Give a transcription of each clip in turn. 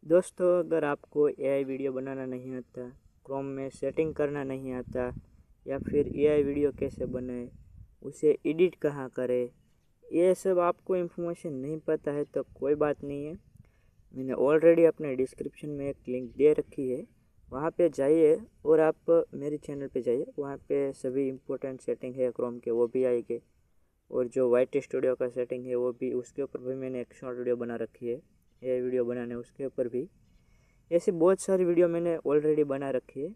दोस्तों, अगर आपको एआई वीडियो बनाना नहीं आता, क्रोम में सेटिंग करना नहीं आता, या फिर एआई वीडियो कैसे बनाए, उसे एडिट कहाँ करें, ये सब आपको इन्फॉर्मेशन नहीं पता है तो कोई बात नहीं है। मैंने ऑलरेडी अपने डिस्क्रिप्शन में एक लिंक दे रखी है, वहाँ पे जाइए और आप मेरे चैनल पे जाइए। वहाँ पे सभी इम्पोर्टेंट सेटिंग है क्रोम के, वो भी आएंगे। और जो वाइट स्टूडियो का सेटिंग है वो भी, उसके ऊपर भी मैंने एक शॉर्ट वीडियो बना रखी है। एआई वीडियो बनाने उसके ऊपर भी ऐसी बहुत सारी वीडियो मैंने ऑलरेडी बना रखी है।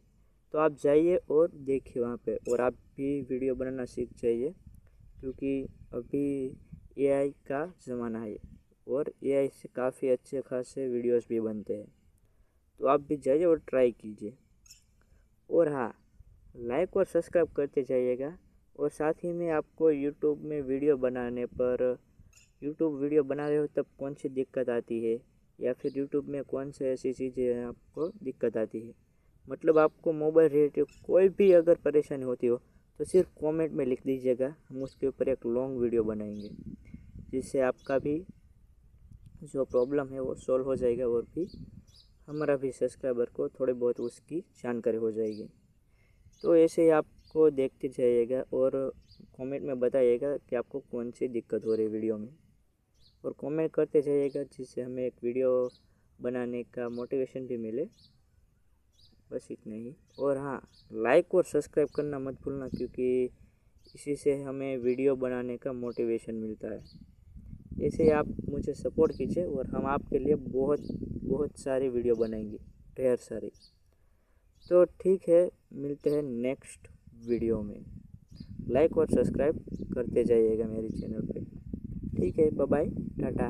तो आप जाइए और देखिए वहाँ पे, और आप भी वीडियो बनाना सीख जाइए, क्योंकि अभी एआई का ज़माना है और एआई से काफ़ी अच्छे खासे वीडियोस भी बनते हैं। तो आप भी जाइए और ट्राई कीजिए। और हाँ, लाइक और सब्सक्राइब करते जाइएगा। और साथ ही में आपको यूट्यूब में वीडियो बनाने पर, यूट्यूब वीडियो बना रहे हो तब कौन सी दिक्कत आती है, या फिर यूट्यूब में कौन से ऐसी चीज़ें हैं आपको दिक्कत आती है, मतलब आपको मोबाइल रिलेटेड कोई भी अगर परेशानी होती हो तो सिर्फ कमेंट में लिख दीजिएगा। हम उसके ऊपर एक लॉन्ग वीडियो बनाएंगे, जिससे आपका भी जो प्रॉब्लम है वो सॉल्व हो जाएगा, और भी हमारा भी सब्सक्राइबर को थोड़ी बहुत उसकी जानकारी हो जाएगी। तो ऐसे ही आपको देखते जाइएगा और कमेंट में बताइएगा कि आपको कौन सी दिक्कत हो रही है वीडियो में, और कमेंट करते जाइएगा, जिससे हमें एक वीडियो बनाने का मोटिवेशन भी मिले। बस इतना ही। और हाँ, लाइक और सब्सक्राइब करना मत भूलना, क्योंकि इसी से हमें वीडियो बनाने का मोटिवेशन मिलता है। ऐसे ही आप मुझे सपोर्ट कीजिए और हम आपके लिए बहुत बहुत सारी वीडियो बनाएंगे, ढेर सारी। तो ठीक है, मिलते हैं नेक्स्ट वीडियो में। लाइक और सब्सक्राइब करते जाइएगा मेरे चैनल पे। ठीक है, बाय बाय, टाटा।